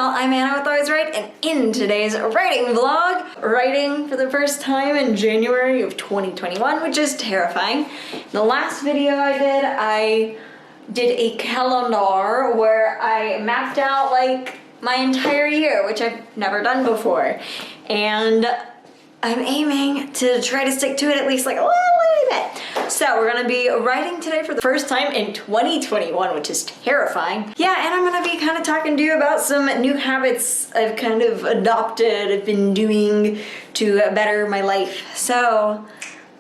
Well, I'm Anna with Always Right, and in today's writing vlog, writing for the first time in January of 2021, which is terrifying. The last video I did a calendar where I mapped out like my entire year, which I've never done before. And I'm aiming to try to stick to it at least like a little bit. So we're gonna be writing today for the first time in 2021, which is terrifying. Yeah, and I'm gonna be kind of talking to you about some new habits I've kind of adopted, I've been doing to better my life. So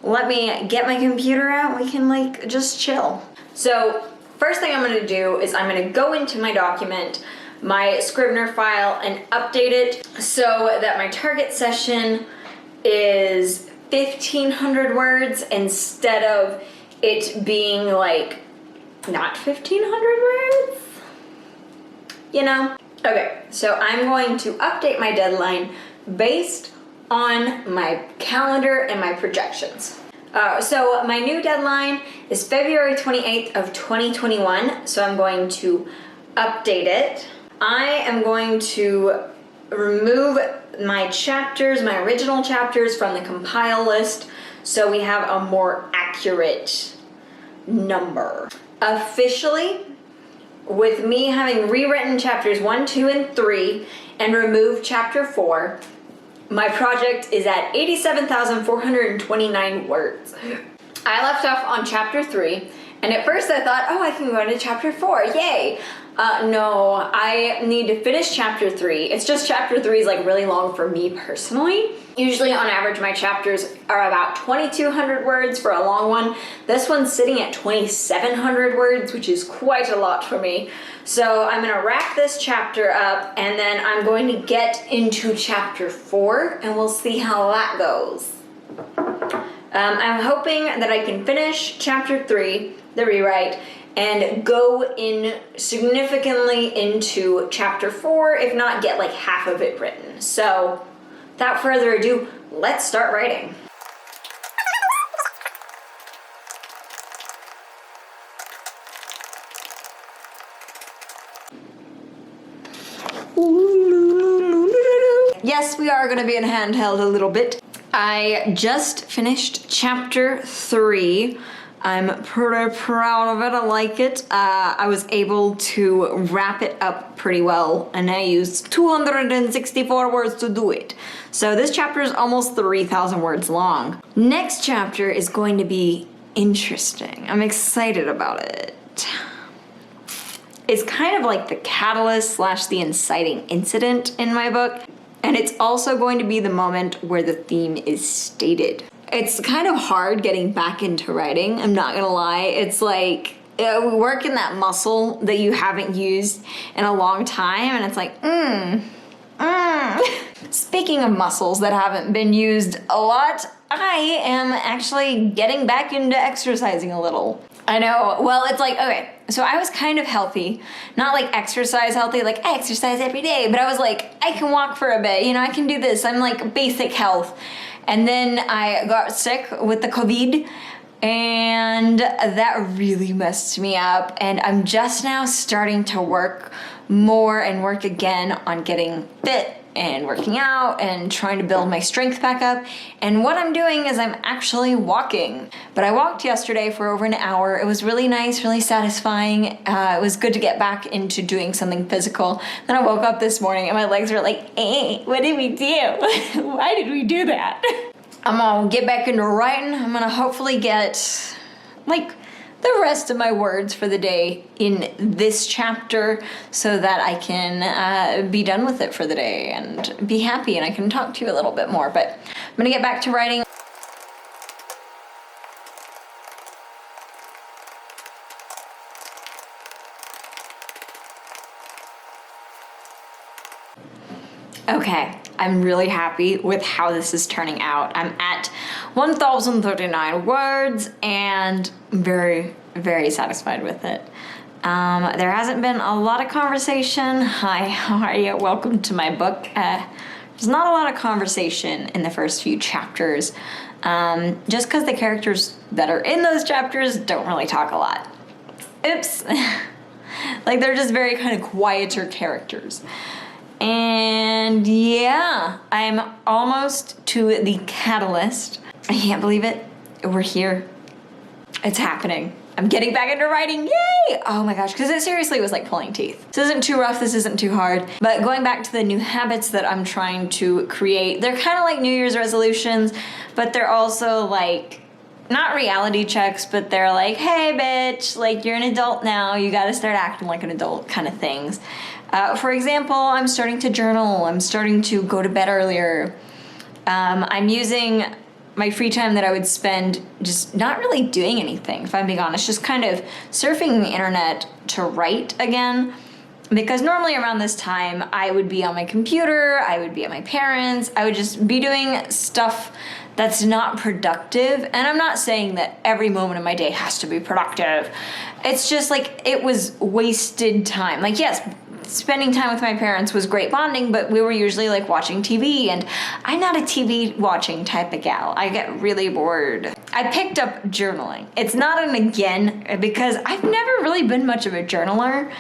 let me get my computer out and we can like just chill. So first thing I'm gonna do is I'm gonna go into my document, my Scivener file, and update it so that my target session is 1,500 words instead of it being like not 1,500 words, you know? Okay, so I'm going to update my deadline based on my calendar and my projections. So my new deadline is February 28th of 2021, so I'm going to update it. I am going to remove my chapters, my original chapters, from the compile list so we have a more accurate number. Officially, with me having rewritten chapters 1, 2, and 3 and removed chapter 4, my project is at 87,429 words. I left off on chapter 3, and at first I thought, oh, I can go into chapter 4, yay! No, I need to finish chapter 3. It's just chapter 3 is like really long for me personally. Usually on average my chapters are about 2,200 words for a long one. This one's sitting at 2,700 words, which is quite a lot for me. So I'm gonna wrap this chapter up and then I'm going to get into chapter 4 and we'll see how that goes. I'm hoping that I can finish chapter 3, the rewrite, and go in significantly into chapter 4, if not get like half of it written. So without further ado, let's start writing. Yes, we are gonna be in handheld a little bit. I just finished chapter 3. I'm pretty proud of it, I like it. I was able to wrap it up pretty well and I used 264 words to do it. So this chapter is almost 3,000 words long. Next chapter is going to be interesting. I'm excited about it. It's kind of like the catalyst / the inciting incident in my book. And it's also going to be the moment where the theme is stated. It's kind of hard getting back into writing, I'm not gonna lie. It's like working that muscle that you haven't used in a long time, and it's like, Speaking of muscles that haven't been used a lot, I am actually getting back into exercising a little. I know, well, it's like, okay, so I was kind of healthy, not like exercise healthy, like I exercise every day, but I was like, I can walk for a bit, you know, I can do this, I'm like basic health. And then I got sick with the COVID and that really messed me up. And I'm just now starting to work more and work again on getting fit and working out and trying to build my strength back up. And what I'm doing is I'm actually walking. But I walked yesterday for over an hour. It was really nice, really satisfying. It was good to get back into doing something physical. Then I woke up this morning and my legs were like, hey, what did we do? Why did we do that? I'm gonna get back into writing. I'm gonna hopefully get like the rest of my words for the day in this chapter so that I can be done with it for the day and be happy and I can talk to you a little bit more. But I'm gonna get back to writing. Okay, I'm really happy with how this is turning out. I'm at 1,039 words and very, very satisfied with it. There hasn't been a lot of conversation. Hi, how are you? Welcome to my book. There's not a lot of conversation in the first few chapters, just because the characters that are in those chapters don't really talk a lot. Oops. Like they're just very kind of quieter characters. And yeah, I'm almost to the catalyst. I can't believe it. We're here. It's happening. I'm getting back into writing, yay! Oh my gosh, because it seriously was like pulling teeth. This isn't too rough, this isn't too hard, but going back to the new habits that I'm trying to create, they're kind of like New Year's resolutions, but they're also like, not reality checks, but they're like, hey bitch, like you're an adult now, you gotta start acting like an adult kind of things. For example, I'm starting to journal, I'm starting to go to bed earlier. I'm using my free time that I would spend just not really doing anything, if I'm being honest, just kind of surfing the internet to write again. Because normally around this time, I would be on my computer, I would be at my parents', I would just be doing stuff that's not productive. And I'm not saying that every moment of my day has to be productive. It's just like, it was wasted time. Like, yes, spending time with my parents was great bonding, but we were usually like watching TV, and I'm not a TV watching type of gal. I get really bored. I picked up journaling. It's not an again, because I've never really been much of a journaler,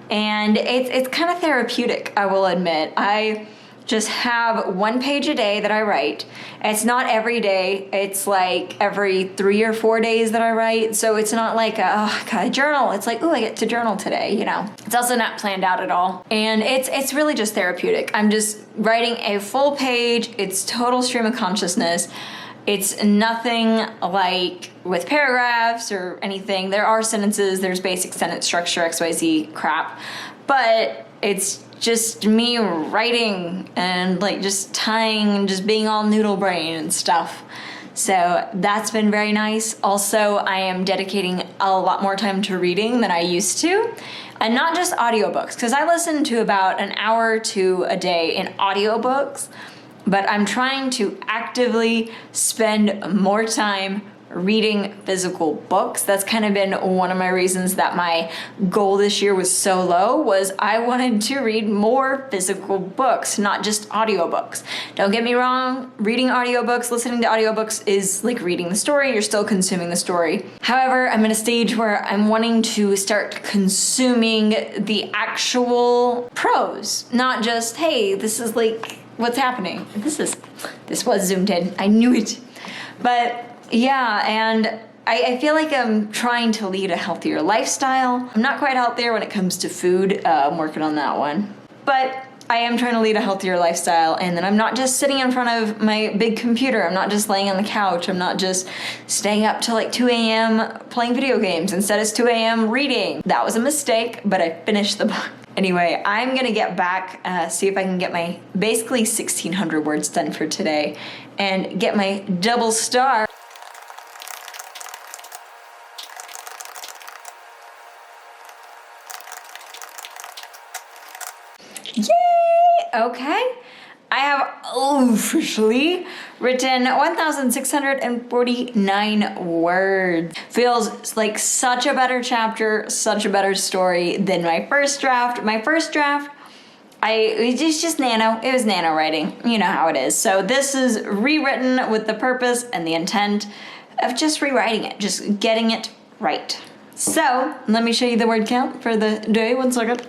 and it's kind of therapeutic, I will admit. I just have 1 page a day that I write. It's not every day. It's like every 3 or 4 days that I write. So it's not like, oh, God, journal. It's like, oh, I get to journal today, you know. It's also not planned out at all. And it's really just therapeutic. I'm just writing a full page. It's total stream of consciousness. It's nothing like with paragraphs or anything. There are sentences, there's basic sentence structure, XYZ crap, but it's just me writing and like just tying and just being all noodle brain and stuff. So that's been very nice. Also, I am dedicating a lot more time to reading than I used to. And not just audiobooks, because I listen to about an hour to a day in audiobooks, but I'm trying to actively spend more time reading physical books. That's kind of been one of my reasons that my goal this year was so low, was I wanted to read more physical books, not just audiobooks. Don't get me wrong, reading audiobooks, listening to audiobooks is like reading the story, you're still consuming the story. However, I'm in a stage where I'm wanting to start consuming the actual prose, not just, hey, this is like what's happening. This was zoomed in, I knew it. But yeah, and I feel like I'm trying to lead a healthier lifestyle. I'm not quite healthier when it comes to food. I'm working on that one. But I am trying to lead a healthier lifestyle, and then I'm not just sitting in front of my big computer. I'm not just laying on the couch. I'm not just staying up till like 2 a.m. playing video games. Instead, it's 2 a.m. reading. That was a mistake, but I finished the book. Anyway, I'm gonna get back, see if I can get my basically 1,600 words done for today, and get my double star. Yay! Okay. I have officially written 1,649 words. Feels like such a better chapter, such a better story than my first draft. My first draft, it was just nano. It was nano writing. You know how it is. So this is rewritten with the purpose and the intent of just rewriting it, just getting it right. So let me show you the word count for the day. 1 second.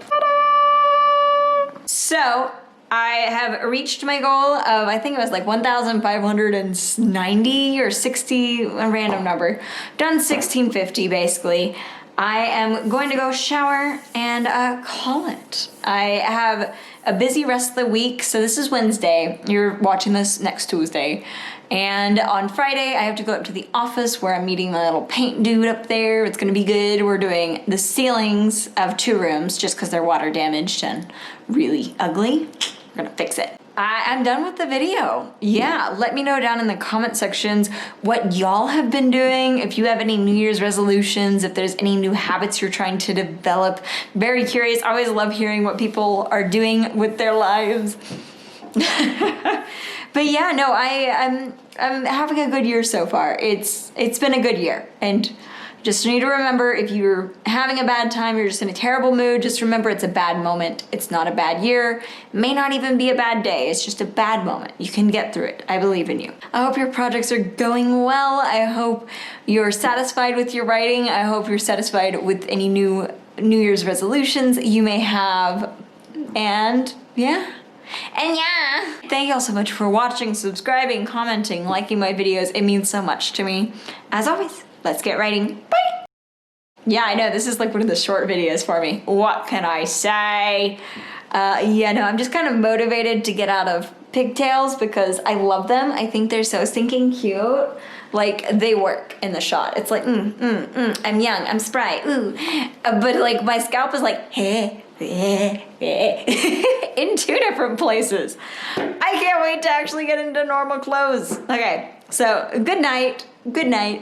So I have reached my goal of, I think it was like 1,590 or 60, a random number. Done 1,650 basically. I am going to go shower and call it. I have a busy rest of the week. So this is Wednesday. You're watching this next Tuesday. And on Friday, I have to go up to the office where I'm meeting my little paint dude up there. It's gonna be good. We're doing the ceilings of 2 rooms just because they're water damaged and really ugly. We're gonna fix it. I'm done with the video. Yeah, let me know down in the comment sections what y'all have been doing, if you have any New Year's resolutions, if there's any new habits you're trying to develop. Very curious. I always love hearing what people are doing with their lives. But yeah, no, I'm having a good year so far. It's been a good year, and just need to remember, if you're having a bad time, you're just in a terrible mood, just remember it's a bad moment. It's not a bad year. It may not even be a bad day. It's just a bad moment. You can get through it. I believe in you. I hope your projects are going well. I hope you're satisfied with your writing. I hope you're satisfied with any New Year's resolutions you may have. And yeah. And yeah, thank you all so much for watching, subscribing, commenting, liking my videos. It means so much to me. As always, let's get writing. Bye! Yeah, I know, this is like one of the short videos for me. What can I say? Yeah, no, I'm just kind of motivated to get out of pigtails because I love them. I think they're so stinking cute. Like, they work in the shot. It's like, I'm young, I'm spry, ooh. But like, my scalp is like, in 2 different places. I can't wait to actually get into normal clothes. Okay, so good night.